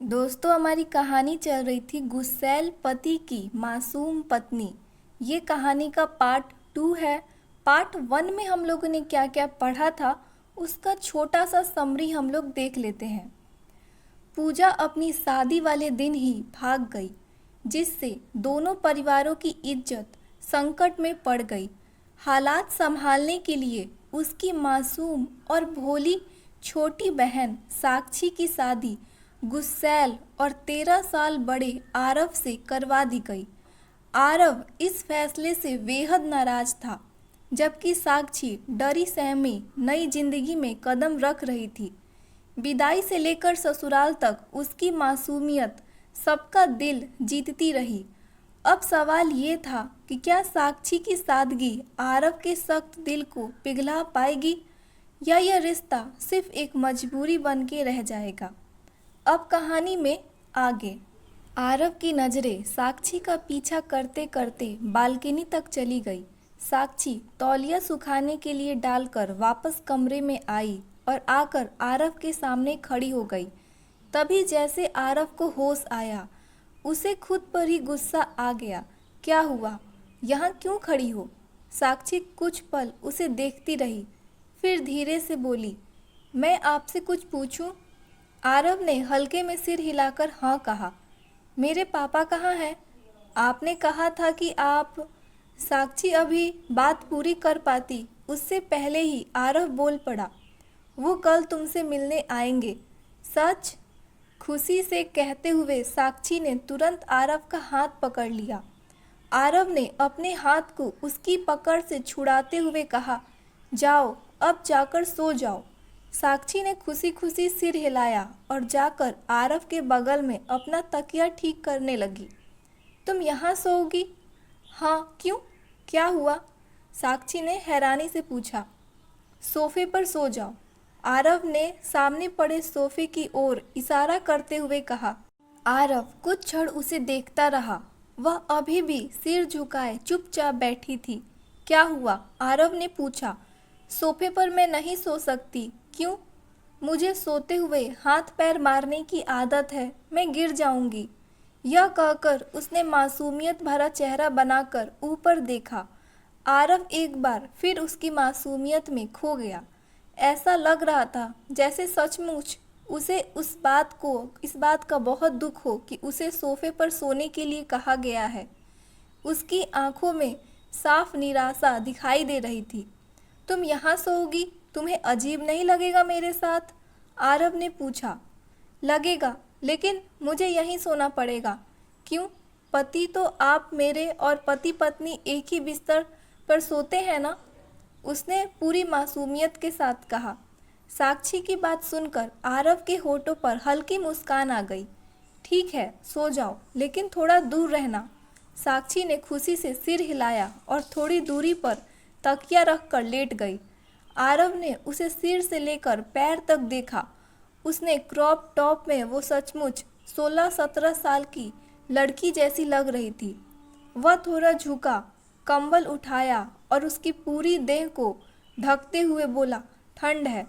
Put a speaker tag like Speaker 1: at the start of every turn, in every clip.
Speaker 1: दोस्तों, हमारी कहानी चल रही थी गुस्सैल पति की मासूम पत्नी। ये कहानी का पार्ट 2 है। पार्ट 1 में हम लोगों ने क्या क्या पढ़ा था उसका छोटा सा समरी हम लोग देख लेते हैं। पूजा अपनी शादी वाले दिन ही भाग गई, जिससे दोनों परिवारों की इज्जत संकट में पड़ गई। हालात संभालने के लिए उसकी मासूम और भोली छोटी बहन साक्षी की शादी गुस्सैल और 13 साल बड़े आरव से करवा दी गई। आरव इस फैसले से बेहद नाराज था, जबकि साक्षी डरी सहमी नई जिंदगी में कदम रख रही थी। विदाई से लेकर ससुराल तक उसकी मासूमियत सबका दिल जीतती रही। अब सवाल ये था कि क्या साक्षी की सादगी आरव के सख्त दिल को पिघला पाएगी, या यह रिश्ता सिर्फ एक मजबूरी बन के रह जाएगा। अब कहानी में आगे। आरव की नज़रें साक्षी का पीछा करते करते बालकनी तक चली गई। साक्षी तौलिया सुखाने के लिए डालकर वापस कमरे में आई और आकर आरव के सामने खड़ी हो गई। तभी जैसे आरव को होश आया, उसे खुद पर ही गुस्सा आ गया। क्या हुआ? यहाँ क्यों खड़ी हो? साक्षी कुछ पल उसे देखती रही, फिर धीरे से बोली, मैं आपसे कुछ पूछूं? आरव ने हल्के में सिर हिलाकर हाँ कहा। मेरे पापा कहाँ हैं? आपने कहा था कि आप। साक्षी अभी बात पूरी कर पाती उससे पहले ही आरव बोल पड़ा, वो कल तुमसे मिलने आएंगे। सच? खुशी से कहते हुए साक्षी ने तुरंत आरव का हाथ पकड़ लिया। आरव ने अपने हाथ को उसकी पकड़ से छुड़ाते हुए कहा, जाओ, अब जाकर सो जाओ। साक्षी ने खुशी खुशी सिर हिलाया और जाकर आरव के बगल में अपना तकिया ठीक करने लगी। तुम यहाँ सोओगी? हाँ, क्यों? क्या हुआ? साक्षी ने हैरानी से पूछा। सोफे पर सो जाओ। आरव ने सामने पड़े सोफे की ओर इशारा करते हुए कहा। आरव कुछ क्षण उसे देखता रहा। वह अभी भी सिर झुकाए चुपचाप बैठी थी। क्या हुआ? आरव ने पूछा। सोफे पर मैं नहीं सो सकती। क्यों? मुझे सोते हुए हाथ पैर मारने की आदत है, मैं गिर जाऊंगी। यह कहकर उसने मासूमियत भरा चेहरा बनाकर ऊपर देखा। आरव एक बार फिर उसकी मासूमियत में खो गया। ऐसा लग रहा था जैसे सचमुच उसे इस बात का बहुत दुख हो कि उसे सोफे पर सोने के लिए कहा गया है। उसकी आंखों में साफ निराशा दिखाई दे रही थी। तुम यहाँ सोओगी? तुम्हें अजीब नहीं लगेगा मेरे साथ? आरव ने पूछा। लगेगा, लेकिन मुझे यहीं सोना पड़ेगा। क्यों? पति तो आप मेरे और पति पत्नी एक ही बिस्तर पर सोते हैं ना? उसने पूरी मासूमियत के साथ कहा। साक्षी की बात सुनकर आरव के होठों पर हल्की मुस्कान आ गई। ठीक है, सो जाओ, लेकिन थोड़ा दूर रहना। साक्षी ने खुशी से सिर हिलाया और थोड़ी दूरी पर तकिया रखकर लेट गई। आरव ने उसे सिर से लेकर पैर तक देखा। उसने क्रॉप टॉप में वो सचमुच 16-17 साल की लड़की जैसी लग रही थी। वह थोड़ा झुका, कंबल उठाया और उसकी पूरी देह को ढकते हुए बोला, ठंड है।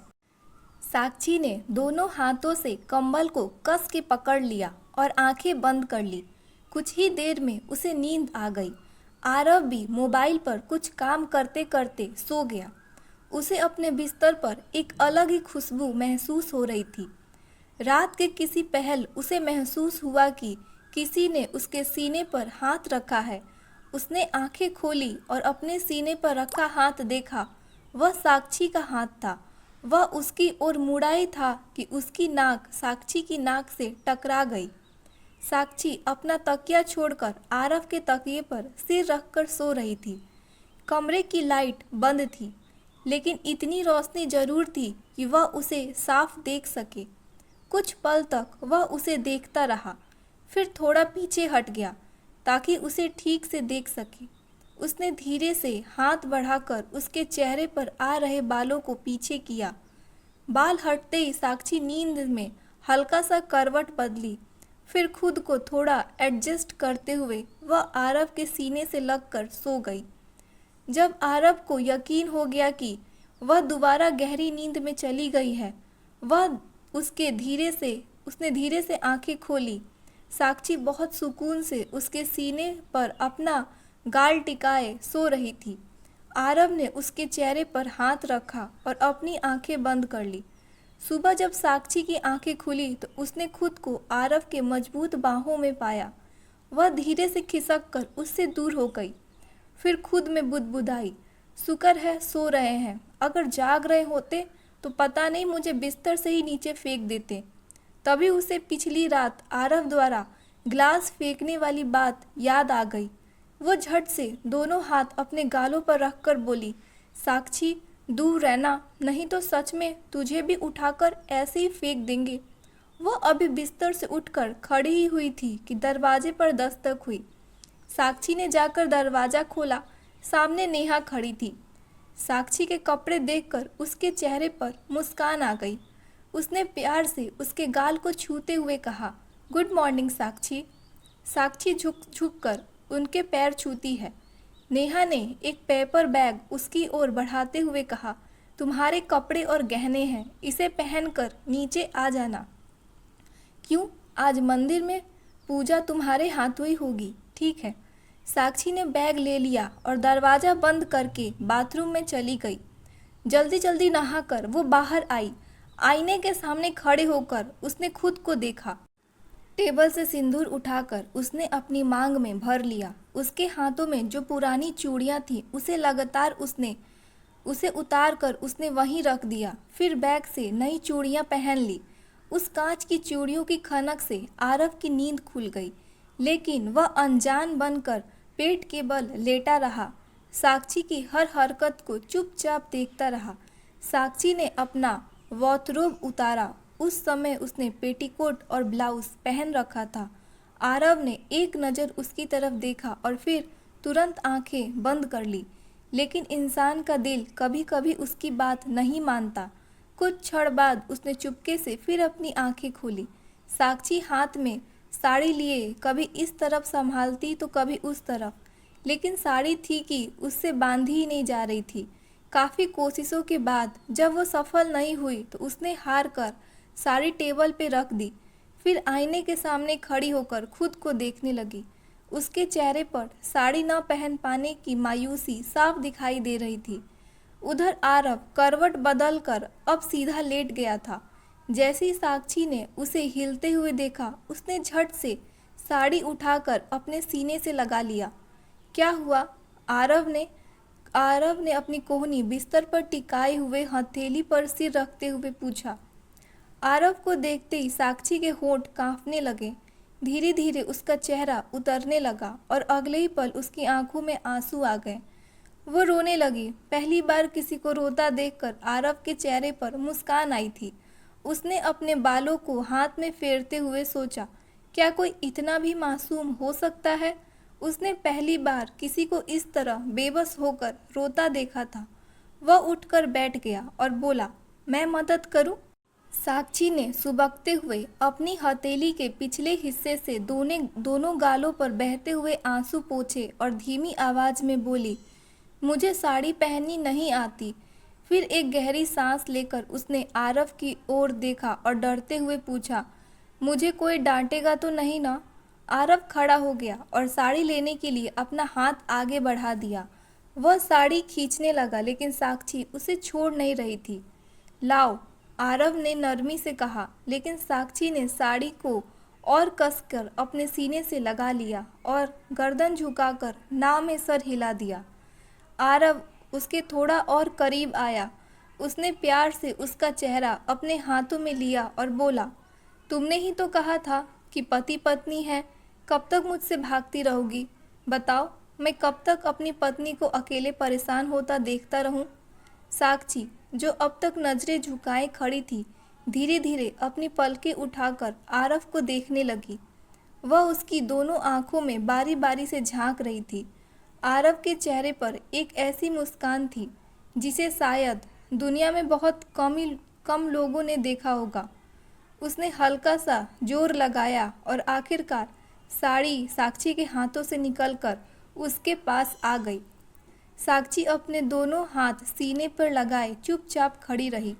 Speaker 1: साक्षी ने दोनों हाथों से कंबल को कस के पकड़ लिया और आंखें बंद कर ली। कुछ ही देर में उसे नींद आ गई। आरव भी मोबाइल पर कुछ काम करते करते सो गया। उसे अपने बिस्तर पर एक अलग ही खुशबू महसूस हो रही थी। रात के किसी पहल उसे महसूस हुआ कि किसी ने उसके सीने पर हाथ रखा है। उसने आंखें खोली और अपने सीने पर रखा हाथ देखा। वह साक्षी का हाथ था। वह उसकी ओर मुड़ा ही था कि उसकी नाक साक्षी की नाक से टकरा गई। साक्षी अपना तकिया छोड़कर आरव के तकिए पर सिर रखकर सो रही थी। कमरे की लाइट बंद थी, लेकिन इतनी रोशनी जरूर थी कि वह उसे साफ देख सके। कुछ पल तक वह उसे देखता रहा, फिर थोड़ा पीछे हट गया ताकि उसे ठीक से देख सके। उसने धीरे से हाथ बढ़ाकर उसके चेहरे पर आ रहे बालों को पीछे किया। बाल हटते ही साक्षी नींद में हल्का सा करवट बदली। फिर खुद को थोड़ा एडजस्ट करते हुए वह आरव के सीने से लगकर सो गई। जब आरव को यकीन हो गया कि वह दोबारा गहरी नींद में चली गई है, वह उसके धीरे से उसने धीरे से आंखें खोली। साक्षी बहुत सुकून से उसके सीने पर अपना गाल टिकाए सो रही थी। आरव ने उसके चेहरे पर हाथ रखा और अपनी आंखें बंद कर ली। सुबह जब साक्षी की आंखें खुली तो उसने खुद को आरव के मजबूत बाहों में पाया। वह धीरे से खिसक कर उससे दूर हो गई। फिर खुद में बुदबुदाई, शुक्र है सो रहे हैं, अगर जाग रहे होते तो पता नहीं मुझे बिस्तर से ही नीचे फेंक देते। तभी उसे पिछली रात आरव द्वारा ग्लास फेंकने वाली बात याद आ गई। वो झट से दोनों हाथ अपने गालों पर रखकर बोली, साक्षी दूर रहना, नहीं तो सच में तुझे भी उठाकर ऐसे ही फेंक देंगे। वो अभी बिस्तर से उठकर खड़ी ही हुई थी कि दरवाजे पर दस्तक हुई। साक्षी ने जाकर दरवाज़ा खोला। सामने नेहा खड़ी थी। साक्षी के कपड़े देखकर उसके चेहरे पर मुस्कान आ गई। उसने प्यार से उसके गाल को छूते हुए कहा, गुड मॉर्निंग साक्षी। साक्षी झुक झुक कर उनके पैर छूती है। नेहा ने एक पेपर बैग उसकी ओर बढ़ाते हुए कहा, तुम्हारे कपड़े और गहने हैं, इसे पहनकर नीचे आ जाना। क्यों, आज मंदिर में पूजा तुम्हारे हाथों ही होगी, ठीक है। साक्षी ने बैग ले लिया और दरवाज़ा बंद करके बाथरूम में चली गई। जल्दी जल्दी नहाकर वो बाहर आई। आईने के सामने खड़े होकर उसने खुद को देखा। टेबल से सिंदूर उठाकर उसने अपनी मांग में भर लिया। उसके हाथों में जो पुरानी चूड़ियाँ थीं उसे उतार कर उसने वहीं रख दिया। फिर बैग से नई चूड़ियाँ पहन ली। उस कांच की चूड़ियों की खनक से आरव की नींद खुल गई, लेकिन वह अनजान बनकर पेट के बल लेटा रहा। साक्षी की हर हरकत को चुपचाप देखता रहा। साक्षी ने अपना वॉथरोब उतारा। उस समय उसने पेटीकोट और ब्लाउज पहन रखा था। आरव ने एक नज़र उसकी तरफ देखा और फिर तुरंत आंखें बंद कर ली। लेकिन इंसान का दिल कभी कभी उसकी बात नहीं मानता। कुछ क्षण बाद उसने चुपके से फिर अपनी आंखें खोली। साक्षी हाथ में साड़ी लिए कभी इस तरफ संभालती तो कभी उस तरफ, लेकिन साड़ी थी कि उससे बांधी ही नहीं जा रही थी। काफ़ी कोशिशों के बाद जब वो सफल नहीं हुई तो उसने हार कर साड़ी टेबल पे रख दी। फिर आईने के सामने खड़ी होकर खुद को देखने लगी। उसके चेहरे पर साड़ी न पहन पाने की मायूसी साफ दिखाई दे रही थी। उधर आरव करवट बदल कर अब सीधा लेट गया था। जैसे ही साक्षी ने उसे हिलते हुए देखा, उसने झट से साड़ी उठाकर अपने सीने से लगा लिया। क्या हुआ? आरव ने अपनी कोहनी बिस्तर पर टिकाए हुए हथेली पर सिर रखते हुए पूछा। आरव को देखते ही साक्षी के होंठ कांपने लगे। धीरे धीरे उसका चेहरा उतरने लगा और अगले ही पल उसकी आंखों में आंसू आ गए। वो रोने लगी। पहली बार किसी को रोता देखकर आरव के चेहरे पर मुस्कान आई थी। उसने अपने बालों को हाथ में फेरते हुए सोचा, क्या कोई इतना भी मासूम हो सकता है? उसने पहली बार किसी को इस तरह बेबस होकर रोता देखा था। वह उठकर बैठ गया और बोला, मैं मदद करूं? साक्षी ने सुबकते हुए अपनी हथेली के पिछले हिस्से से दोनों गालों पर बहते हुए आंसू पोंछे और धीमी आवाज में बोली, मुझे साड़ी पहननी नहीं आती। फिर एक गहरी सांस लेकर उसने आरव की ओर देखा और डरते हुए पूछा, मुझे कोई डांटेगा तो नहीं ना? आरव खड़ा हो गया और साड़ी लेने के लिए अपना हाथ आगे बढ़ा दिया। वह साड़ी खींचने लगा, लेकिन साक्षी उसे छोड़ नहीं रही थी। लाओ, आरव ने नरमी से कहा, लेकिन साक्षी ने साड़ी को और कसकर अपने सीने से लगा लिया और गर्दन झुकाकर नाव में सर हिला दिया। आरव उसके थोड़ा और करीब आया। उसने प्यार से उसका चेहरा अपने हाथों में लिया और बोला, तुमने ही तो कहा था कि पति पत्नी है, कब तक मुझसे भागती रहोगी? बताओ, मैं कब तक अपनी पत्नी को अकेले परेशान होता देखता रहूं? साक्षी, जो अब तक नजरें झुकाए खड़ी थी, धीरे धीरे अपनी पलकें उठाकर आरव को देखने लगी। वह उसकी दोनों आंखों में बारी बारी से झांक रही थी। आरव के चेहरे पर एक ऐसी मुस्कान थी जिसे शायद दुनिया में बहुत कम लोगों ने देखा होगा। उसने हल्का सा जोर लगाया और आखिरकार साड़ी साक्षी के हाथों से निकलकर उसके पास आ गई। साक्षी अपने दोनों हाथ सीने पर लगाए चुपचाप खड़ी रही।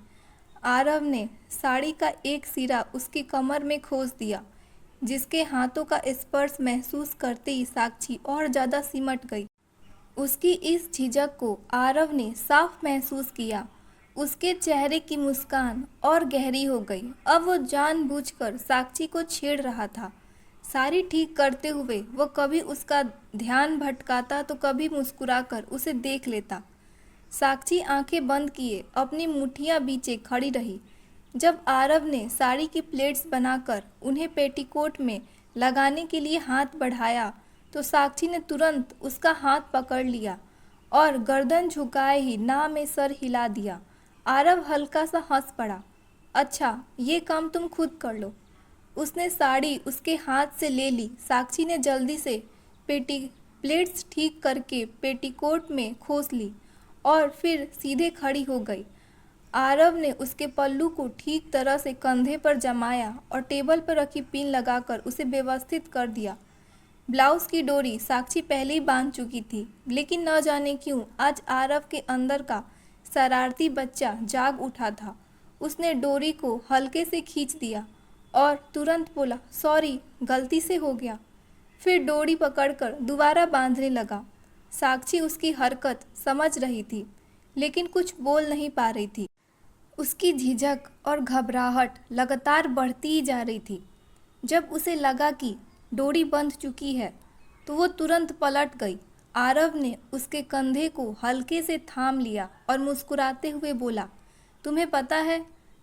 Speaker 1: आरव ने साड़ी का एक सिरा उसकी कमर में खोस दिया, जिसके हाथों का स्पर्श महसूस करते ही साक्षी और ज़्यादा सिमट गई। उसकी इस झिझक को आरव ने साफ महसूस किया। उसके चेहरे की मुस्कान और गहरी हो गई। अब वो जानबूझकर साक्षी को छेड़ रहा था। सारी ठीक करते हुए वो कभी उसका ध्यान भटकाता तो कभी मुस्कुराकर उसे देख लेता। साक्षी आंखें बंद किए अपनी मुठ्ठियां बीचे खड़ी रही। जब आरव ने साड़ी की प्लेट्स बनाकर उन्हें पेटीकोट में लगाने के लिए हाथ बढ़ाया तो साक्षी ने तुरंत उसका हाथ पकड़ लिया और गर्दन झुकाए ही ना में सर हिला दिया। आरव हल्का सा हंस पड़ा। अच्छा, ये काम तुम खुद कर लो। उसने साड़ी उसके हाथ से ले ली। साक्षी ने जल्दी से पेटी प्लेट्स ठीक करके पेटीकोट में खोस ली और फिर सीधे खड़ी हो गई। आरव ने उसके पल्लू को ठीक तरह से कंधे पर जमाया और टेबल पर रखी पिन लगाकर उसे व्यवस्थित कर दिया। ब्लाउज की डोरी साक्षी पहले ही बांध चुकी थी, लेकिन न जाने क्यों आज आरव के अंदर का शरारती बच्चा जाग उठा था। उसने डोरी को हल्के से खींच दिया और तुरंत बोला, सॉरी, गलती से हो गया। फिर डोरी पकड़कर दोबारा बांधने लगा। साक्षी उसकी हरकत समझ रही थी, लेकिन कुछ बोल नहीं पा रही थी। उसकी झिझक और घबराहट लगातार बढ़ती ही जा रही थी। जब उसे लगा कि डोरी बंध चुकी है तो वो तुरंत पलट गई। आरव ने उसके कंधे को हल्के से थाम लिया और मुस्कुराते हुए बोला, तुम्हें पता है,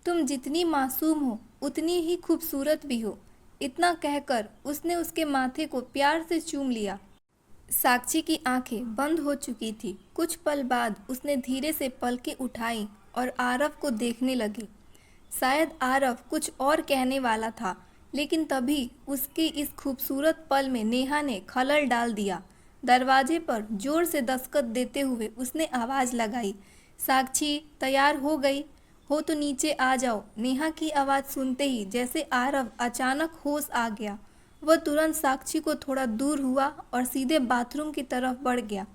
Speaker 1: तुम जितनी मासूम हो उतनी ही खूबसूरत भी हो। इतना कहकर उसने उसके माथे को प्यार से चूम लिया। साक्षी की आंखें बंद हो चुकी थी। कुछ पल बाद उसने धीरे से पलकें उठाई और आरव को देखने लगी। शायद आरव कुछ और कहने वाला था, लेकिन तभी उसके इस खूबसूरत पल में नेहा ने खलल डाल दिया। दरवाजे पर जोर से दस्तक देते हुए उसने आवाज़ लगाई, साक्षी, तैयार हो गई हो तो नीचे आ जाओ। नेहा की आवाज़ सुनते ही जैसे आरव अचानक होश आ गया। वह तुरंत साक्षी को थोड़ा दूर हुआ और सीधे बाथरूम की तरफ बढ़ गया।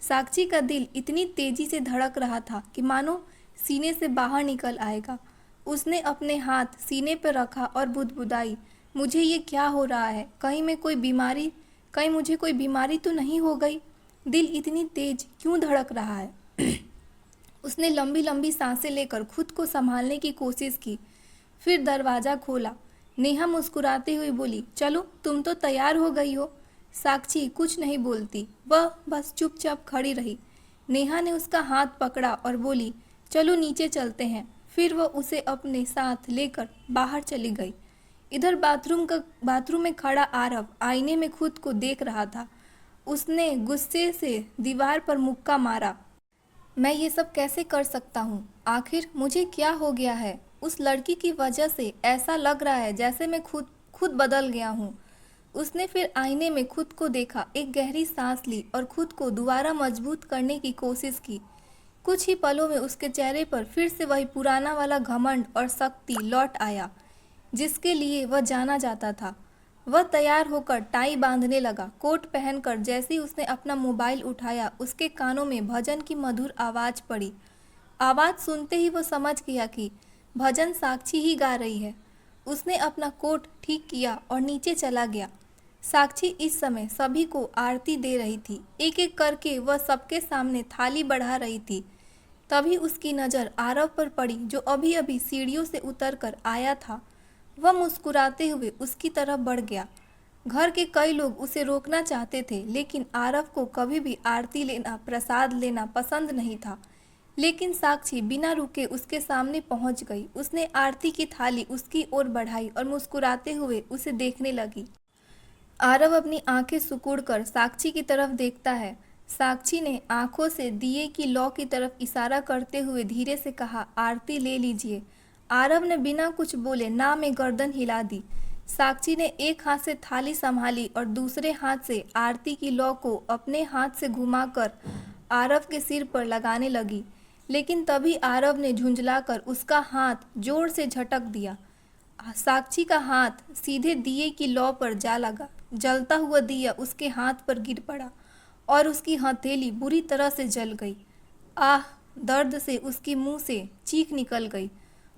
Speaker 1: साक्षी का दिल इतनी तेजी से धड़क रहा था कि मानो सीने से बाहर निकल आएगा। उसने अपने हाथ सीने पर रखा और बुदबुदाई, मुझे ये क्या हो रहा है? कहीं मुझे कोई बीमारी तो नहीं हो गई? दिल इतनी तेज क्यों धड़क रहा है? उसने लंबी लंबी सांसें लेकर खुद को संभालने की कोशिश की। फिर दरवाज़ा खोला। नेहा मुस्कुराते हुए बोली, चलो, तुम तो तैयार हो गई हो। साक्षी कुछ नहीं बोलती, वह बस चुपचाप खड़ी रही। नेहा ने उसका हाथ पकड़ा और बोली, चलो नीचे चलते हैं। फिर वह उसे अपने साथ लेकर बाहर चली गई। इधर बाथरूम में खड़ा आरव आईने में खुद को देख रहा था। उसने गुस्से से दीवार पर मुक्का मारा। मैं ये सब कैसे कर सकता हूँ? आखिर मुझे क्या हो गया है? उस लड़की की वजह से ऐसा लग रहा है जैसे मैं खुद बदल गया हूँ। उसने फिर आईने में खुद को देखा, एक गहरी सांस ली और खुद को दोबारा मजबूत करने की कोशिश की। कुछ ही पलों में उसके चेहरे पर फिर से वही पुराना वाला घमंड और शक्ति लौट आया, जिसके लिए वह जाना जाता था। वह तैयार होकर टाई बांधने लगा। कोट पहनकर जैसे ही उसने अपना मोबाइल उठाया, उसके कानों में भजन की मधुर आवाज़ पड़ी। आवाज़ सुनते ही वह समझ गया कि भजन साक्षी ही गा रही है। उसने अपना कोट ठीक किया और नीचे चला गया। साक्षी इस समय सभी को आरती दे रही थी। एक एक करके वह सबके सामने थाली बढ़ा रही थी। तभी उसकी नज़र आरव पर पड़ी, जो अभी अभी सीढ़ियों से उतरकर आया था। वह मुस्कुराते हुए उसकी तरफ बढ़ गया। घर के कई लोग उसे रोकना चाहते थे, लेकिन आरव को कभी भी आरती लेना, प्रसाद लेना पसंद नहीं था। लेकिन साक्षी बिना रुके उसके सामने पहुंच गई। उसने आरती की थाली उसकी ओर बढ़ाई और मुस्कुराते हुए उसे देखने लगी। आरव अपनी आंखें सिकुड़कर साक्षी की तरफ देखता है। साक्षी ने आंखों से दिए की लौ की तरफ इशारा करते हुए धीरे से कहा, आरती ले लीजिए। आरव ने बिना कुछ बोले ना में गर्दन हिला दी। साक्षी ने एक हाथ से थाली संभाली और दूसरे हाथ से आरती की लौ को अपने हाथ से घुमाकर आरव के सिर पर लगाने लगी। लेकिन तभी आरव ने झुंझलाकर उसका हाथ जोर से झटक दिया। साक्षी का हाथ सीधे दिए की लौ पर जा लगा। जलता हुआ दिया उसके हाथ पर गिर पड़ा और उसकी हथेली बुरी तरह से जल गई। आह! दर्द से उसके मुंह से चीख निकल गई।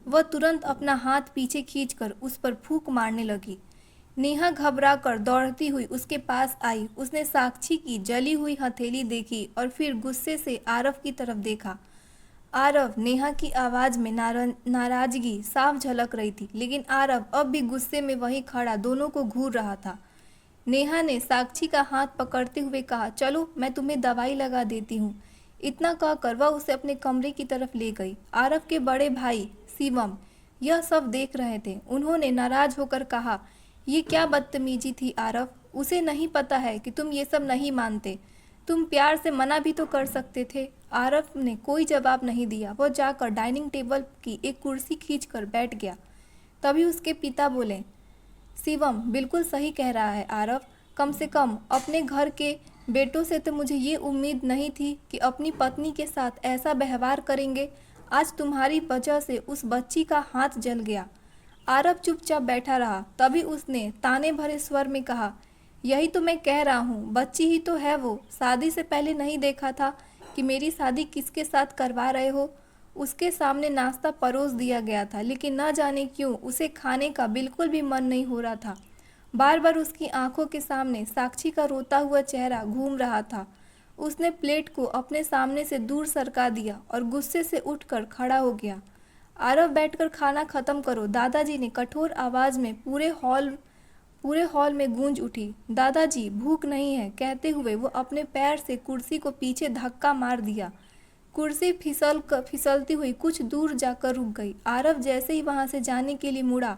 Speaker 1: वह तुरंत अपना हाथ पीछे खींचकर उस पर फूंक मारने लगी। नेहा घबराकर दौड़ती हुई उसके पास आई। उसने साक्षी की जली हुई हथेली देखी और फिर गुस्से से आरव की तरफ देखा। आरव, नेहा की आवाज़ में नाराजगी साफ झलक रही थी, लेकिन आरव अब भी गुस्से में वहीं खड़ा दोनों को घूर रहा था। नेहा ने साक्षी का हाथ पकड़ते हुए कहा, चलो मैं तुम्हें दवाई लगा देती हूँ। इतना कहकर वह उसे अपने कमरे की तरफ ले गई। आरव के बड़े भाई शिवम यह सब देख रहे थे। उन्होंने नाराज होकर कहा, ये क्या बदतमीजी थी आरव, उसे नहीं पता है कि तुम ये सब नहीं मानते। तुम प्यार से मना भी तो कर सकते थे। आरव ने कोई जवाब नहीं दिया। वह जाकर डाइनिंग टेबल की एक कुर्सी खींचकर बैठ गया। तभी उसके पिता बोले, शिवम बिल्कुल सही कह रहा है आरव। कम से कम अपने घर के बेटों से तो मुझे ये उम्मीद नहीं थी कि अपनी पत्नी के साथ ऐसा व्यवहार करेंगे। आज तुम्हारी वजह से उस बच्ची का हाथ जल गया। आरव चुपचाप बैठा रहा। तभी उसने ताने भरे स्वर में कहा, यही तो मैं कह रहा हूँ, बच्ची ही तो है वो। शादी से पहले नहीं देखा था कि मेरी शादी किसके साथ करवा रहे हो। उसके सामने नाश्ता परोस दिया गया था, लेकिन न जाने क्यों उसे खाने का बिल्कुल भी मन नहीं हो रहा था। बार बार उसकी आंखों के सामने साक्षी का रोता हुआ चेहरा घूम रहा था। उसने प्लेट को अपने सामने से दूर सरका दिया और गुस्से से उठकर खड़ा हो गया। आरव, बैठकर खाना खत्म करो, दादाजी ने कठोर आवाज़ में पूरे हॉल में गूंज उठी। दादाजी भूख नहीं है, कहते हुए वो अपने पैर से कुर्सी को पीछे धक्का मार दिया। कुर्सी फिसलती हुई कुछ दूर जाकर रुक गई। आरव जैसे ही वहां से जाने के लिए मुड़ा,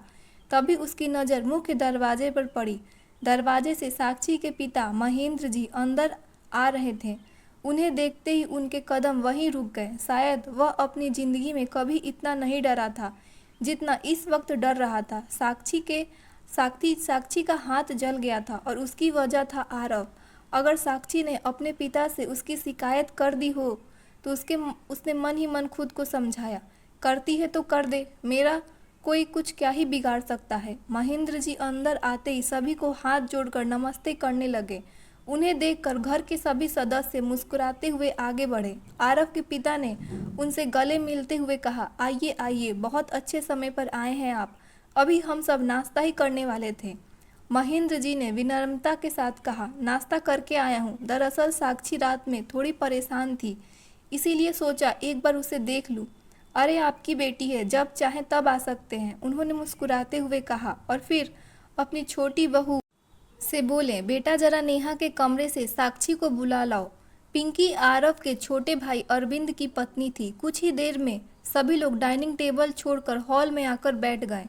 Speaker 1: तभी उसकी नज़र मुख्य दरवाजे पर पड़ी। दरवाजे से साक्षी के पिता महेंद्र जी अंदर आ रहे थे। उन्हें देखते ही उनके कदम वहीं रुक गए। शायद वह अपनी जिंदगी में कभी इतना नहीं डरा था जितना इस वक्त डर रहा था। साक्षी का हाथ जल गया था और उसकी वजह था आरव। अगर साक्षी ने अपने पिता से उसकी शिकायत कर दी हो तो उसने मन ही मन खुद को समझाया, करती है तो कर दे, मेरा कोई कुछ क्या ही बिगाड़ सकता है। महेंद्र जी अंदर आते ही सभी को हाथ जोड़कर नमस्ते करने लगे। उन्हें देखकर घर के सभी सदस्य मुस्कुराते हुए आगे बढ़े। आरव के पिता ने उनसे गले मिलते हुए कहा, आइए आइए, बहुत अच्छे समय पर आए हैं आप। अभी हम सब नाश्ता ही करने वाले थे। महेंद्र जी ने विनम्रता के साथ कहा, नाश्ता करके आया हूँ। दरअसल साक्षी रात में थोड़ी परेशान थी, इसीलिए सोचा एक बार उसे देख लूँ। अरे आपकी बेटी है, जब चाहे तब आ सकते हैं, उन्होंने मुस्कुराते हुए कहा और फिर अपनी छोटी बहू से बोले, बेटा जरा नेहा के कमरे से साक्षी को बुला लाओ। पिंकी आरव के छोटे भाई अरविंद की पत्नी थी। कुछ ही देर में सभी लोग डाइनिंग टेबल छोड़कर हॉल में आकर बैठ गए।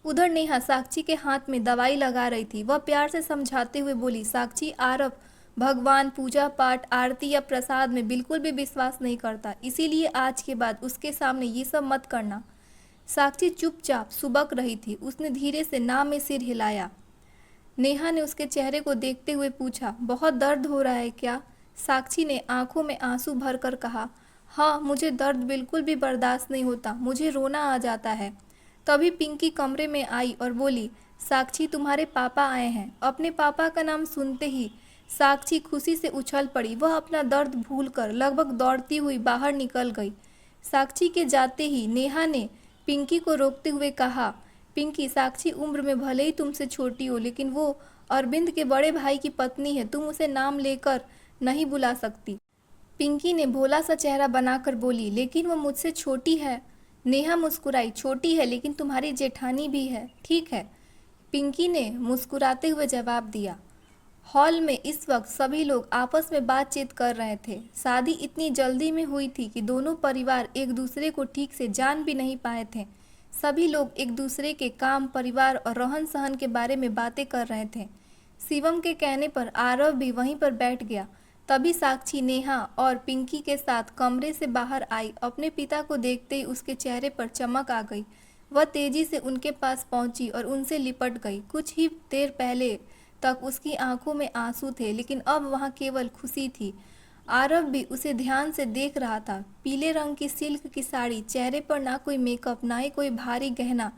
Speaker 1: उधर नेहा साक्षी के हाथ में दवाई लगा रही थी। वह प्यार से समझाते हुए बोली, साक्षी, आरव भगवान, पूजा पाठ, आरती या प्रसाद में बिल्कुल भी विश्वास नहीं करता, इसीलिए आज के बाद उसके सामने ये सब मत करना। साक्षी चुपचाप सुबक रही थी। उसने धीरे से ना में सिर हिलाया। नेहा ने उसके चेहरे को देखते हुए पूछा, बहुत दर्द हो रहा है क्या? साक्षी ने आंखों में आंसू भरकर कहा, हाँ, मुझे दर्द बिल्कुल भी बर्दाश्त नहीं होता, मुझे रोना आ जाता है। तभी पिंकी कमरे में आई और बोली, साक्षी, तुम्हारे पापा आए हैं। अपने पापा का नाम सुनते ही साक्षी खुशी से उछल पड़ी। वह अपना दर्द भूलकर लगभग दौड़ती हुई बाहर निकल गई। साक्षी के जाते ही नेहा ने पिंकी को रोकते हुए कहा, पिंकी, साक्षी उम्र में भले ही तुमसे छोटी हो, लेकिन वो अरविंद के बड़े भाई की पत्नी है, तुम उसे नाम लेकर नहीं बुला सकती। पिंकी ने भोला सा चेहरा बनाकर बोली, लेकिन वो मुझसे छोटी है। नेहा मुस्कुराई, छोटी है लेकिन तुम्हारी जेठानी भी है, ठीक है, पिंकी ने मुस्कुराते हुए जवाब दिया। हॉल में इस वक्त सभी लोग आपस में बातचीत कर रहे थे। शादी इतनी जल्दी में हुई थी कि दोनों परिवार एक दूसरे को ठीक से जान भी नहीं पाए थे। सभी लोग एक दूसरे के काम, परिवार और रहन सहन के बारे में बातें कर रहे थे। शिवम के कहने पर आरव भी वहीं पर बैठ गया। तभी साक्षी नेहा और पिंकी के साथ कमरे से बाहर आई। अपने पिता को देखते ही उसके चेहरे पर चमक आ गई। वह तेजी से उनके पास पहुंची और उनसे लिपट गई। कुछ ही देर पहले तक उसकी आंखों में आंसू थे, लेकिन अब वहां केवल खुशी थी। आरव भी उसे ध्यान से देख रहा था। पीले रंग की सिल्क की साड़ी, चेहरे पर ना कोई मेकअप, ना ही कोई भारी गहना,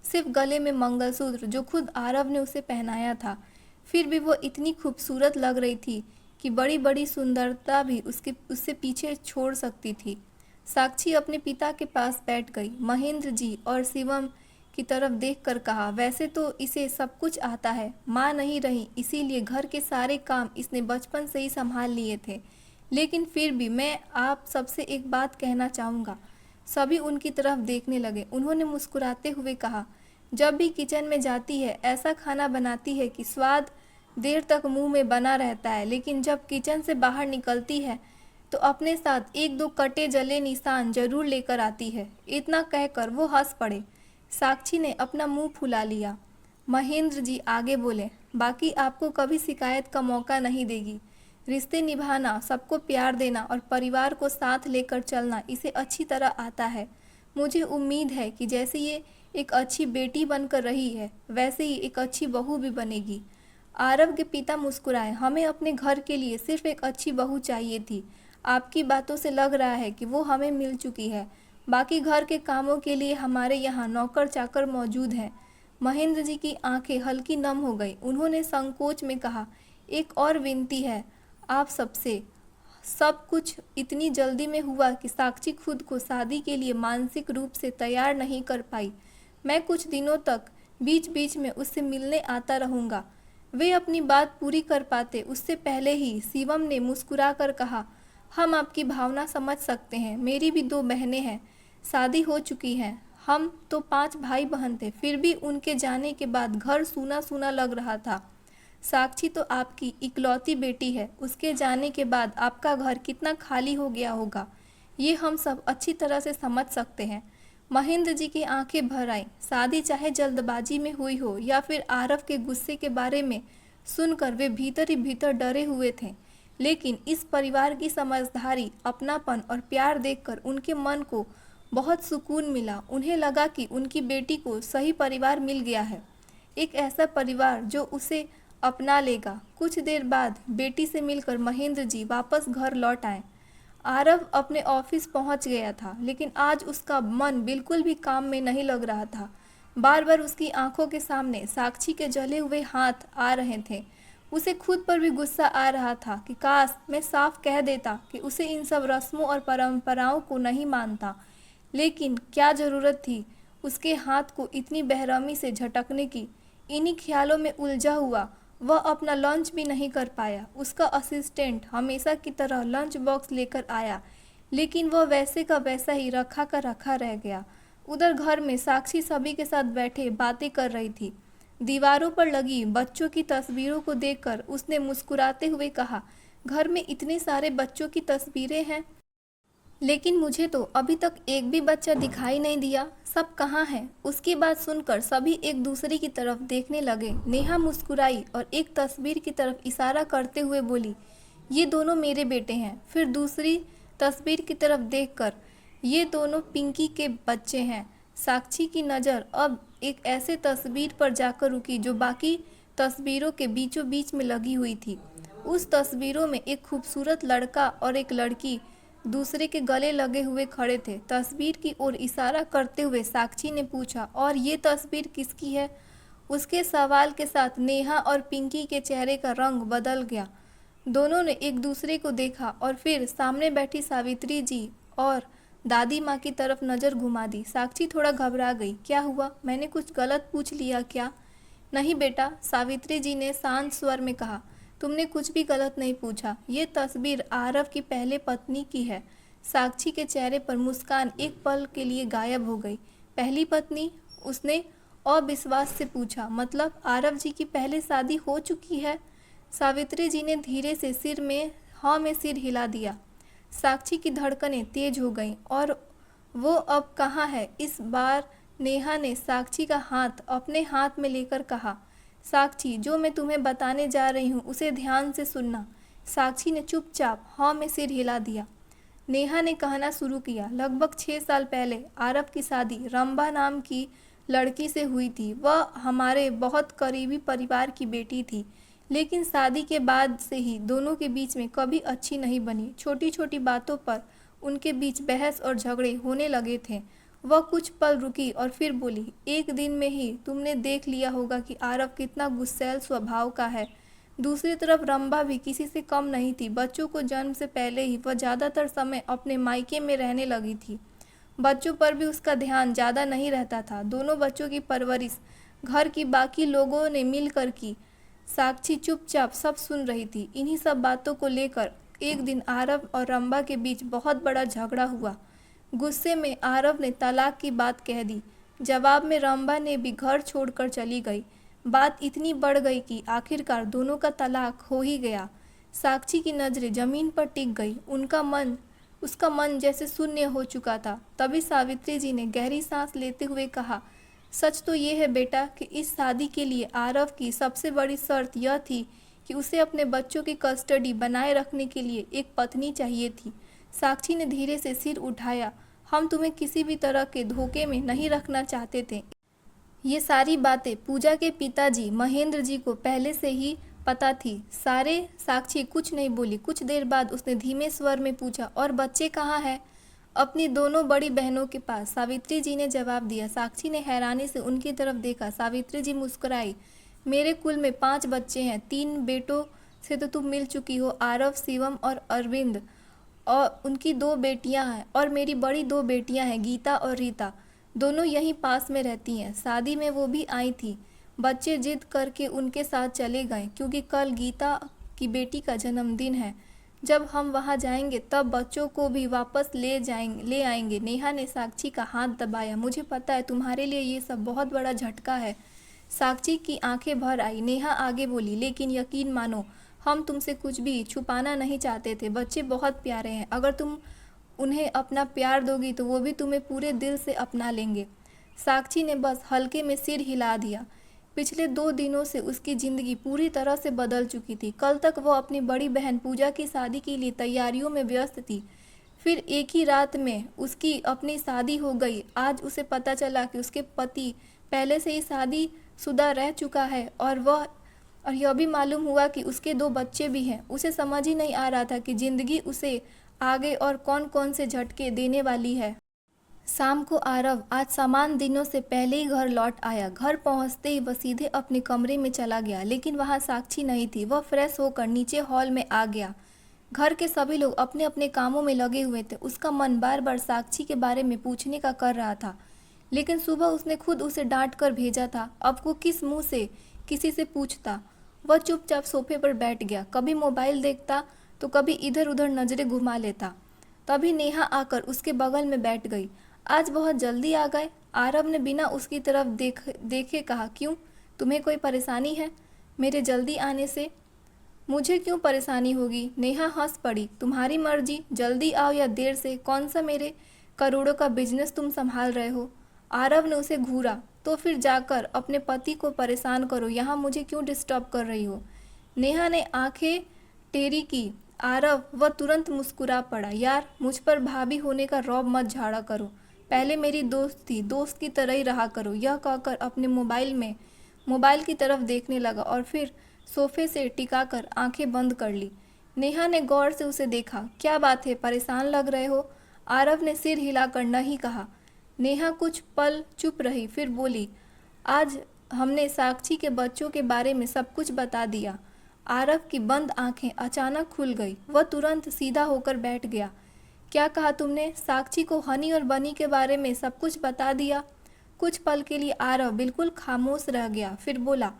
Speaker 1: सिर्फ गले में मंगलसूत्र जो खुद आरव ने उसे पहनाया था। फिर भी वो इतनी खूबसूरत लग रही थी कि बड़ी बड़ी सुंदरता भी उससे पीछे छोड़ सकती थी। साक्षी अपने पिता के पास बैठ गई। महेंद्र जी और शिवम की तरफ देखकर कहा, वैसे तो इसे सब कुछ आता है, माँ नहीं रही इसीलिए घर के सारे काम इसने बचपन से ही संभाल लिए थे, लेकिन फिर भी मैं आप सबसे एक बात कहना चाहूँगा। सभी उनकी तरफ देखने लगे। उन्होंने मुस्कुराते हुए कहा, जब भी किचन में जाती है ऐसा खाना बनाती है कि स्वाद देर तक मुंह में बना रहता है, लेकिन जब किचन से बाहर निकलती है तो अपने साथ एक दो कटे जले निशान जरूर लेकर आती है। इतना कहकर वो हंस पड़े। साक्षी ने अपना मुंह फुला लिया। महेंद्र जी आगे बोले, बाकी आपको कभी शिकायत का मौका नहीं देगी। रिश्ते निभाना, सबको प्यार देना और परिवार को साथ लेकर चलना इसे अच्छी तरह आता है। मुझे उम्मीद है कि जैसे ये एक अच्छी बेटी बनकर रही है वैसे ही एक अच्छी बहू भी बनेगी। आरव के पिता मुस्कुराए। हमें अपने घर के लिए सिर्फ एक अच्छी बहू चाहिए थी। आपकी बातों से लग रहा है कि वो हमें मिल चुकी है। बाकी घर के कामों के लिए हमारे यहाँ नौकर चाकर मौजूद हैं। महेंद्र जी की आंखें हल्की नम हो गई। उन्होंने संकोच में कहा, एक और विनती है आप सबसे। सब कुछ इतनी जल्दी में हुआ कि साक्षी खुद को शादी के लिए मानसिक रूप से तैयार नहीं कर पाई। मैं कुछ दिनों तक बीच बीच में उससे मिलने आता रहूँगा। वे अपनी बात पूरी कर पाते उससे पहले ही शिवम ने मुस्कुराकर कहा, हम आपकी भावना समझ सकते हैं। मेरी भी 2 बहनें हैं, शादी हो चुकी है। हम तो 5 भाई बहन थे, फिर भी उनके जाने के बाद घर सूना सूना लग रहा था। साक्षी तो आपकी इकलौती बेटी है, उसके जाने के बाद आपका घर कितना खाली हो गया होगा, ये हम सब अच्छी तरह से समझ सकते हैं। महेंद्र जी की आंखें भर आईं। शादी चाहे जल्दबाजी में हुई हो या फिर आरव के गुस्से के बारे में सुनकर वे भीतर ही भीतर डरे हुए थे, लेकिन इस परिवार की समझदारी, अपनापन और प्यार देखकर उनके मन को बहुत सुकून मिला। उन्हें लगा कि उनकी बेटी को सही परिवार मिल गया है, एक ऐसा परिवार जो उसे अपना लेगा। कुछ देर बाद बेटी से मिलकर महेंद्र जी वापस घर लौट आए। आरव अपने ऑफिस पहुंच गया था, लेकिन आज उसका मन बिल्कुल भी काम में नहीं लग रहा था। बार बार उसकी आंखों के सामने साक्षी के जले हुए हाथ आ रहे थे। उसे खुद पर भी गुस्सा आ रहा था कि काश मैं साफ कह देता कि उसे इन सब रस्मों और परंपराओं को नहीं मानता, लेकिन क्या ज़रूरत थी उसके हाथ को इतनी बेरहमी से झटकने की। इन्हीं ख्यालों में उलझा हुआ वह अपना लंच भी नहीं कर पाया। उसका असिस्टेंट हमेशा की तरह लंच बॉक्स लेकर आया, लेकिन वह वैसे का वैसा ही रखा का रखा रह गया। उधर घर में साक्षी सभी के साथ बैठे बातें कर रही थी। दीवारों पर लगी बच्चों की तस्वीरों को देखकर उसने मुस्कुराते हुए कहा, घर में इतने सारे बच्चों की तस्वीरें हैं, लेकिन मुझे तो अभी तक एक भी बच्चा दिखाई नहीं दिया, सब कहाँ हैं? उसकी बात सुनकर सभी एक दूसरे की तरफ देखने लगे। नेहा मुस्कुराई और एक तस्वीर की तरफ इशारा करते हुए बोली, ये दोनों मेरे बेटे हैं। फिर दूसरी तस्वीर की तरफ देखकर, ये दोनों पिंकी के बच्चे हैं। साक्षी की नज़र अब एक ऐसे तस्वीर पर जाकर रुकी जो बाकी तस्वीरों के बीचों बीच में लगी हुई थी। उस तस्वीरों में एक खूबसूरत लड़का और एक लड़की दूसरे के गले लगे हुए खड़े थे। तस्वीर की ओर इशारा करते हुए साक्षी ने पूछा, और ये तस्वीर किसकी है? उसके सवाल के साथ नेहा और पिंकी के चेहरे का रंग बदल गया। दोनों ने एक दूसरे को देखा और फिर सामने बैठी सावित्री जी और दादी माँ की तरफ नज़र घुमा दी। साक्षी थोड़ा घबरा गई। क्या हुआ? मैंने कुछ गलत पूछ लिया क्या? नहीं बेटा, सावित्री जी ने शांत स्वर में कहा, तुमने कुछ भी गलत नहीं पूछा। ये तस्वीर आरव की पहले पत्नी की है। साक्षी के चेहरे पर मुस्कान एक पल के लिए गायब हो गई। पहली पत्नी? उसने अविश्वास से पूछा, मतलब आरव जी की पहले शादी हो चुकी है? सावित्री जी ने धीरे से सिर में हाँ में सिर हिला दिया। साक्षी की धड़कनें तेज हो गईं और वो अब कहाँ है? इस बार नेहा ने साक्षी का हाथ अपने हाथ में लेकर कहा, साक्षी, जो मैं तुम्हें बताने जा रही हूँ उसे ध्यान से सुनना। साक्षी ने चुपचाप हाँ में सिर हिला दिया। नेहा ने कहना शुरू किया, लगभग 6 साल पहले आरव की शादी रंभा नाम की लड़की से हुई थी। वह हमारे बहुत करीबी परिवार की बेटी थी, लेकिन शादी के बाद से ही दोनों के बीच में कभी अच्छी नहीं बनी। छोटी छोटी बातों पर उनके बीच बहस और झगड़े होने लगे थे। वह कुछ पल रुकी और फिर बोली, एक दिन में ही तुमने देख लिया होगा कि आरव कितना गुस्सैल स्वभाव का है। दूसरी तरफ रंभा भी किसी से कम नहीं थी। बच्चों को जन्म से पहले ही वह ज़्यादातर समय अपने मायके में रहने लगी थी। बच्चों पर भी उसका ध्यान ज़्यादा नहीं रहता था। दोनों बच्चों की परवरिश घर की बाकी लोगों ने मिलकर की। साक्षी चुपचाप सब सुन रही थी। इन्हीं सब बातों को लेकर एक दिन आरव और रंभा के बीच बहुत बड़ा झगड़ा हुआ। गुस्से में आरव ने तलाक की बात कह दी। जवाब में रंभा ने भी घर छोड़कर चली गई। बात इतनी बढ़ गई कि आखिरकार दोनों का तलाक हो ही गया। साक्षी की नज़रें जमीन पर टिक गई। उसका मन जैसे शून्य हो चुका था। तभी सावित्री जी ने गहरी सांस लेते हुए कहा, सच तो ये है बेटा कि इस शादी के लिए आरव की सबसे बड़ी शर्त यह थी कि उसे अपने बच्चों की कस्टडी बनाए रखने के लिए एक पत्नी चाहिए थी। साक्षी ने धीरे से सिर उठाया। हम तुम्हें किसी भी तरह के धोखे में नहीं रखना चाहते थे। ये सारी बातें पूजा के पिताजी महेंद्र जी को पहले से ही पता थी। साक्षी कुछ नहीं बोली। कुछ देर बाद उसने धीमे स्वर में पूछा, और बच्चे कहाँ हैं? अपनी दोनों बड़ी बहनों के पास, सावित्री जी ने जवाब दिया। साक्षी ने हैरानी से उनकी तरफ देखा। सावित्री जी मुस्कुराई। मेरे कुल में 5 बच्चे हैं। 3 बेटों से तो तुम मिल चुकी हो, आरव, शिवम और अरविंद, और उनकी 2 बेटियां हैं, और मेरी बड़ी 2 बेटियां हैं, गीता और रीता। दोनों यहीं पास में रहती हैं। शादी में वो भी आई थी। बच्चे जिद करके उनके साथ चले गए क्योंकि कल गीता की बेटी का जन्मदिन है। जब हम वहाँ जाएंगे तब बच्चों को भी वापस ले आएंगे। नेहा ने साक्षी का हाथ दबाया। मुझे पता है तुम्हारे लिए ये सब बहुत बड़ा झटका है। साक्षी की आंखें भर आई। नेहा आगे बोली, लेकिन यकीन मानो, हम तुमसे कुछ भी छुपाना नहीं चाहते थे। बच्चे बहुत प्यारे हैं। अगर तुम उन्हें अपना प्यार दोगी तो वो भी तुम्हें पूरे दिल से अपना लेंगे। साक्षी ने बस हल्के में सिर हिला दिया। पिछले 2 दिनों से उसकी ज़िंदगी पूरी तरह से बदल चुकी थी। कल तक वो अपनी बड़ी बहन पूजा की शादी के लिए तैयारियों में व्यस्त थी। फिर एक ही रात में उसकी अपनी शादी हो गई। आज उसे पता चला कि उसके पति पहले से ही शादीशुदा रह चुका है, और यह भी मालूम हुआ कि उसके 2 बच्चे भी हैं। उसे समझ ही नहीं आ रहा था कि ज़िंदगी उसे आगे और कौन कौन से झटके देने वाली है। शाम को आरव आज समान दिनों से पहले ही घर लौट आया। घर पहुंचते ही वह सीधे अपने कमरे में चला गया, लेकिन वहां साक्षी नहीं थी। वह फ्रेश होकर नीचे हॉल में आ गया। घर के सभी लोग अपने अपने कामों में लगे हुए थे। उसका मन बार बार साक्षी के बारे में पूछने का कर रहा था, लेकिन सुबह उसने खुद उसे डांट कर भेजा था। अब वो किस मुंह से किसी से पूछता। वह चुपचाप सोफे पर बैठ गया। कभी मोबाइल देखता तो कभी इधर उधर नजरें घुमा लेता। तभी नेहा आकर उसके बगल में बैठ गई। आज बहुत जल्दी आ गए? आरव ने बिना उसकी तरफ देखे कहा। क्यों, तुम्हें कोई परेशानी है मेरे जल्दी आने से? मुझे क्यों परेशानी होगी? नेहा हंस पड़ी। तुम्हारी मर्जी, जल्दी आओ या देर से, कौन सा मेरे करोड़ों का बिजनेस तुम संभाल रहे हो? आरव ने उसे घूरा। तो फिर जाकर अपने पति को परेशान करो, यहाँ मुझे क्यों डिस्टर्ब कर रही हो? नेहा ने आंखें टेढ़ी की। आरव वह तुरंत मुस्कुरा पड़ा। यार, मुझ पर भाभी होने का रौब मत झाड़ा करो। पहले मेरी दोस्त थी, दोस्त की तरह ही रहा करो। यह कहकर अपने मोबाइल की तरफ देखने लगा और फिर सोफे से टिकाकर आंखें बंद कर ली। नेहा ने गौर से उसे देखा। क्या बात है, परेशान लग रहे हो? आरव ने सिर हिलाकर नहीं कहा। नेहा कुछ पल चुप रही, फिर बोली, आज हमने साक्षी के बच्चों के बारे में सब कुछ बता दिया। आरव की बंद आंखें अचानक खुल गई। वह तुरंत सीधा होकर बैठ गया। क्या कहा तुमने? साक्षी को हनी और बनी के बारे में सब कुछ बता दिया? कुछ पल के लिए आरव बिल्कुल खामोश रह गया, फिर बोला,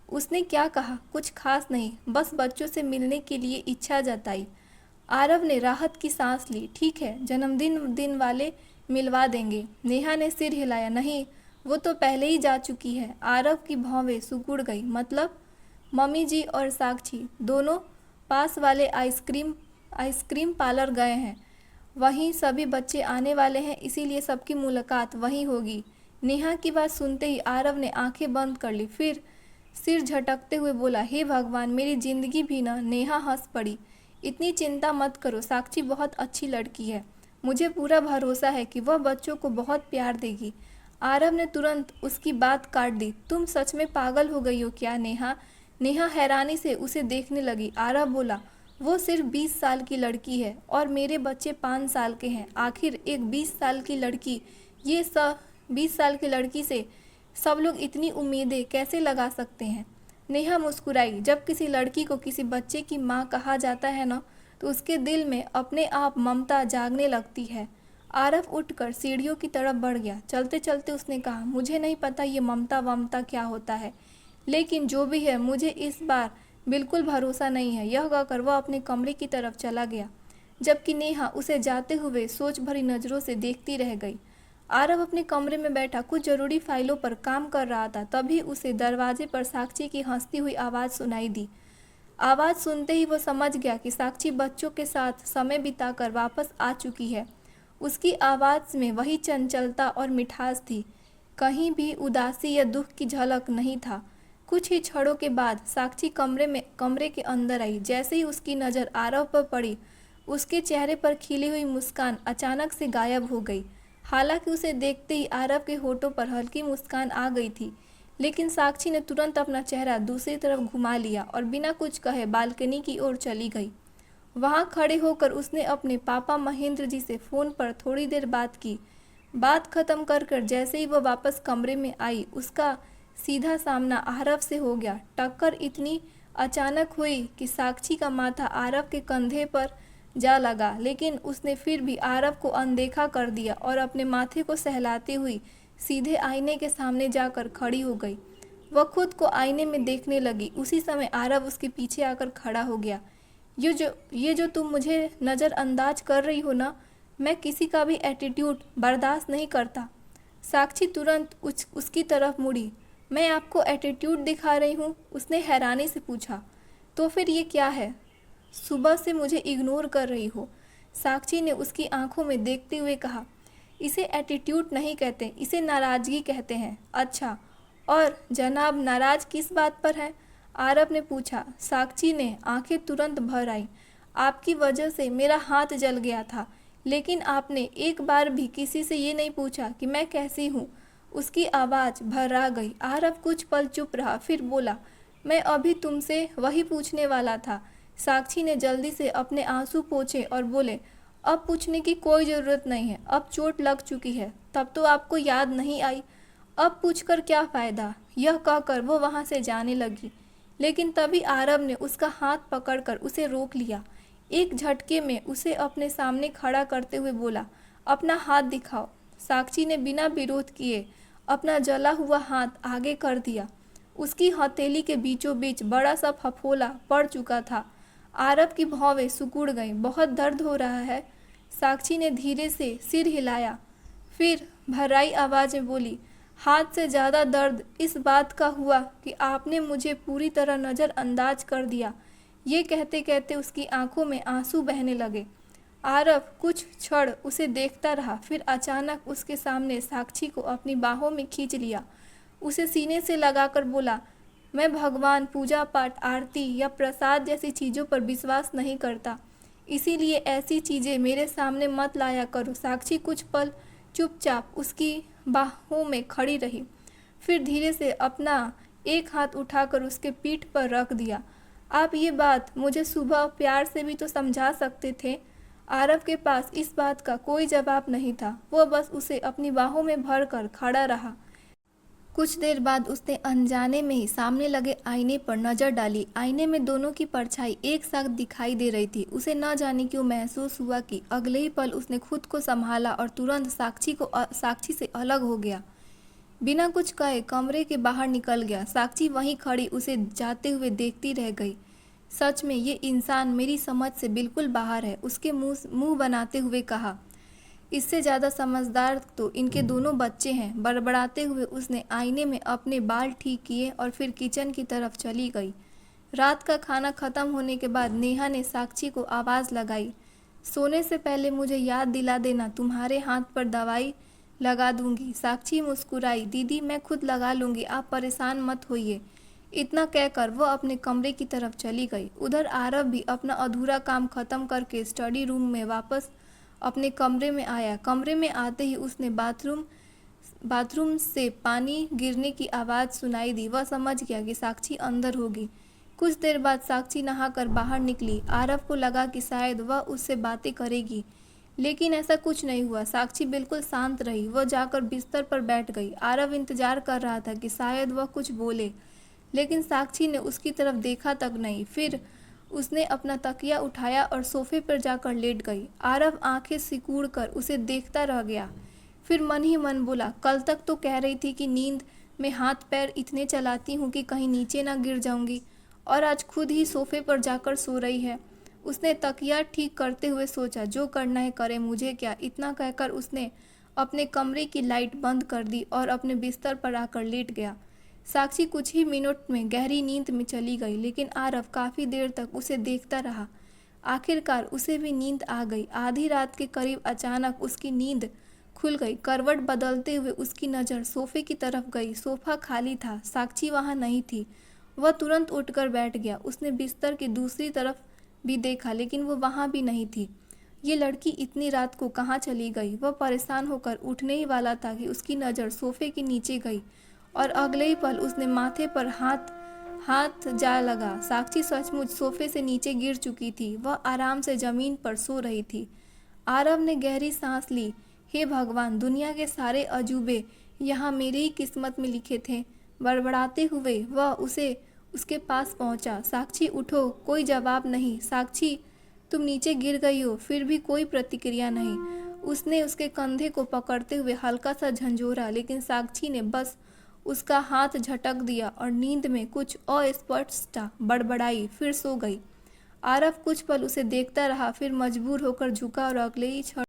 Speaker 1: उसने क्या कहा? कुछ खास नहीं, बस बच्चों से मिलने के लिए इच्छा जताई। आरव ने राहत की सांस ली। ठीक है, जन्मदिन वाले मिलवा देंगे। नेहा ने सिर हिलाया। नहीं, वो तो पहले ही जा चुकी है। आरव की भौवें सिकुड़ गई। मतलब? मम्मी जी और साक्षी दोनों पास वाले आइसक्रीम पार्लर गए हैं। वहीं सभी बच्चे आने वाले हैं, इसीलिए सबकी मुलाकात वहीं होगी। नेहा की बात सुनते ही आरव ने आंखें बंद कर ली, फिर सिर झटकते हुए बोला, हे भगवान, मेरी जिंदगी भी ना। नेहा हंस पड़ी। इतनी चिंता मत करो, साक्षी बहुत अच्छी लड़की है। मुझे पूरा भरोसा है कि वह बच्चों को बहुत प्यार देगी। आरव ने तुरंत उसकी बात काट दी। तुम सच में पागल हो गई हो क्या नेहा? नेहा हैरानी से उसे देखने लगी। आरव बोला, वो सिर्फ 20 साल की लड़की है और मेरे बच्चे 5 साल के हैं। आखिर एक 20 साल की लड़की 20 साल की लड़की से सब लोग इतनी उम्मीदें कैसे लगा सकते हैं? नेहा मुस्कुराई। जब किसी लड़की को किसी बच्चे की माँ कहा जाता है ना, तो उसके दिल में अपने आप ममता जागने लगती है। आरव उठकर सीढ़ियों की तरफ बढ़ गया। चलते चलते उसने कहा, मुझे नहीं पता ये ममता वमता क्या होता है, लेकिन जो भी है मुझे इस बार बिल्कुल भरोसा नहीं है। यह कहकर वह अपने कमरे की तरफ चला गया, जबकि नेहा उसे जाते हुए सोच भरी नज़रों से देखती रह गई। आरव अपने कमरे में बैठा कुछ जरूरी फाइलों पर काम कर रहा था। तभी उसे दरवाजे पर साक्षी की हंसती हुई आवाज़ सुनाई दी। आवाज़ सुनते ही वो समझ गया कि साक्षी बच्चों के साथ समय बिताकर वापस आ चुकी है। उसकी आवाज़ में वही चंचलता और मिठास थी, कहीं भी उदासी या दुख की झलक नहीं था। कुछ ही क्षणों के बाद साक्षी कमरे के अंदर आई। जैसे ही उसकी नज़र आरव पर पड़ी, उसके चेहरे पर खिली हुई मुस्कान अचानक से गायब हो गई। हालांकि उसे देखते ही आरव के होठों पर हल्की मुस्कान आ गई थी, लेकिन साक्षी ने तुरंत अपना चेहरा दूसरी तरफ घुमा लिया और बिना कुछ कहे बालकनी की ओर चली गई। वहां खड़े होकर उसने अपने पापा महेंद्र जी से फ़ोन पर थोड़ी देर बात की। बात खत्म कर जैसे ही वह वापस कमरे में आई, उसका सीधा सामना आरव से हो गया। टक्कर इतनी अचानक हुई कि साक्षी का माथा आरव के कंधे पर जा लगा, लेकिन उसने फिर भी आरव को अनदेखा कर दिया और अपने माथे को सहलाती हुई सीधे आईने के सामने जाकर खड़ी हो गई। वह खुद को आईने में देखने लगी। उसी समय आरव उसके पीछे आकर खड़ा हो गया। ये जो तुम मुझे नज़रअंदाज कर रही हो ना, मैं किसी का भी एटीट्यूड बर्दाश्त नहीं करता। साक्षी तुरंत उसकी तरफ मुड़ी। मैं आपको एटीट्यूड दिखा रही हूँ? उसने हैरानी से पूछा। तो फिर ये क्या है? सुबह से मुझे इग्नोर कर रही हो? साक्षी ने उसकी आंखों में देखते हुए कहा। इसे एटीट्यूड नहीं कहते, इसे नाराज़गी कहते हैं। अच्छा, और जनाब नाराज़ किस बात पर है? आरव ने पूछा। साक्षी ने आंखें तुरंत भर आई। आपकी वजह से मेरा हाथ जल गया था, लेकिन आपने एक बार भी किसी से ये नहीं पूछा कि मैं कैसी हूँ। उसकी आवाज़ भर्रा गई। आरव कुछ पल चुप रहा, फिर बोला, मैं अभी तुमसे वही पूछने वाला था। साक्षी ने जल्दी से अपने आंसू पोंछे और बोले, अब पूछने की कोई ज़रूरत नहीं है, अब चोट लग चुकी है। तब तो आपको याद नहीं आई, अब पूछकर क्या फ़ायदा? यह कहकर वो वहाँ से जाने लगी, लेकिन तभी आरव ने उसका हाथ पकड़कर उसे रोक लिया। एक झटके में उसे अपने सामने खड़ा करते हुए बोला, अपना हाथ दिखाओ। साक्षी ने बिना विरोध किए अपना जला हुआ हाथ आगे कर दिया। उसकी हथेली के बीचों बीच बड़ा सा फफोला पड़ चुका था। आरव की भौवें सिकुड़ गईं। बहुत दर्द हो रहा है? साक्षी ने धीरे से सिर हिलाया, फिर भर्राई आवाज़ में बोली, हाथ से ज़्यादा दर्द इस बात का हुआ कि आपने मुझे पूरी तरह नज़रअंदाज कर दिया। ये कहते कहते उसकी आंखों में आंसू बहने लगे। आरव कुछ क्षण उसे देखता रहा, फिर अचानक उसके सामने साक्षी को अपनी बाहों में खींच लिया। उसे सीने से लगाकर बोला, मैं भगवान, पूजा पाठ, आरती या प्रसाद जैसी चीज़ों पर विश्वास नहीं करता, इसीलिए ऐसी चीज़ें मेरे सामने मत लाया करो। साक्षी कुछ पल चुपचाप उसकी बाहों में खड़ी रही, फिर धीरे से अपना एक हाथ उठाकर उसके पीठ पर रख दिया। आप ये बात मुझे सुबह प्यार से भी तो समझा सकते थे। आरव के पास इस बात का कोई जवाब नहीं था। वह बस उसे अपनी बाहों में भर कर खड़ा रहा। कुछ देर बाद उसने अनजाने में ही सामने लगे आईने पर नज़र डाली। आईने में दोनों की परछाई एक साथ दिखाई दे रही थी। उसे न जाने क्यों महसूस हुआ कि अगले ही पल उसने खुद को संभाला और तुरंत साक्षी से अलग हो गया। बिना कुछ कहे कमरे के बाहर निकल गया। साक्षी वहीं खड़ी उसे जाते हुए देखती रह गई। सच में ये इंसान मेरी समझ से बिल्कुल बाहर है, उसके मुंह बनाते हुए कहा। इससे ज़्यादा समझदार तो इनके दोनों बच्चे हैं। बड़बड़ाते हुए उसने आईने में अपने बाल ठीक किए और फिर किचन की तरफ चली गई। रात का खाना खत्म होने के बाद नेहा ने साक्षी को आवाज़ लगाई, सोने से पहले मुझे याद दिला देना, तुम्हारे हाथ पर दवाई लगा दूंगी। साक्षी मुस्कुराई, दीदी मैं खुद लगा लूँगी, आप परेशान मत होइए। इतना कहकर वह अपने कमरे की तरफ चली गई। उधर आरव भी अपना अधूरा काम खत्म करके स्टडी रूम में वापस अपने कमरे में आया। कमरे में आते ही उसने बाथरूम से पानी गिरने की आवाज़ सुनाई दी। वह समझ गया कि साक्षी अंदर होगी। कुछ देर बाद साक्षी नहाकर बाहर निकली। आरव को लगा कि शायद वह उससे बातें करेगी, लेकिन ऐसा कुछ नहीं हुआ। साक्षी बिल्कुल शांत रही। वह जाकर बिस्तर पर बैठ गई। आरव इंतजार कर रहा था कि शायद वह कुछ बोले, लेकिन साक्षी ने उसकी तरफ देखा तक नहीं। फिर उसने अपना तकिया उठाया और सोफे पर जाकर लेट गई। आरव आंखें सिकुड़ कर उसे देखता रह गया। फिर मन ही मन बोला, कल तक तो कह रही थी कि नींद में हाथ पैर इतने चलाती हूँ कि कहीं नीचे ना गिर जाऊंगी, और आज खुद ही सोफे पर जाकर सो रही है। उसने तकिया ठीक करते हुए सोचा, जो करना है करे, मुझे क्या। इतना कहकर उसने अपने कमरे की लाइट बंद कर दी और अपने बिस्तर पर आकर लेट गया। साक्षी कुछ ही मिनट में गहरी नींद में चली गई, लेकिन आरव काफ़ी देर तक उसे देखता रहा। आखिरकार उसे भी नींद आ गई। आधी रात के करीब अचानक उसकी नींद खुल गई। करवट बदलते हुए उसकी नज़र सोफे की तरफ गई। सोफा खाली था, साक्षी वहाँ नहीं थी। वह तुरंत उठकर बैठ गया। उसने बिस्तर की दूसरी तरफ भी देखा, लेकिन वो वहाँ भी नहीं थी। ये लड़की इतनी रात को कहाँ चली गई? वह परेशान होकर उठने ही वाला था कि उसकी नज़र सोफे के नीचे गई और अगले ही पल उसने माथे पर हाथ जा लगा। साक्षी सचमुच सोफे से नीचे गिर चुकी थी। वह आराम से जमीन पर सो रही थी। आरव ने गहरी सांस ली। हे भगवान, दुनिया के सारे अजूबे यहाँ मेरी ही किस्मत में लिखे थे। बड़बड़ाते हुए वह उसके पास पहुँचा। साक्षी उठो। कोई जवाब नहीं। साक्षी, तुम नीचे गिर गई हो। फिर भी कोई प्रतिक्रिया नहीं। उसने उसके कंधे को पकड़ते हुए हल्का सा झंझोरा, लेकिन साक्षी ने बस उसका हाथ झटक दिया और नींद में कुछ अस्पष्ट बड़बड़ाई, फिर सो गई। आरव कुछ पल उसे देखता रहा, फिर मजबूर होकर झुका और अगले ही क्षण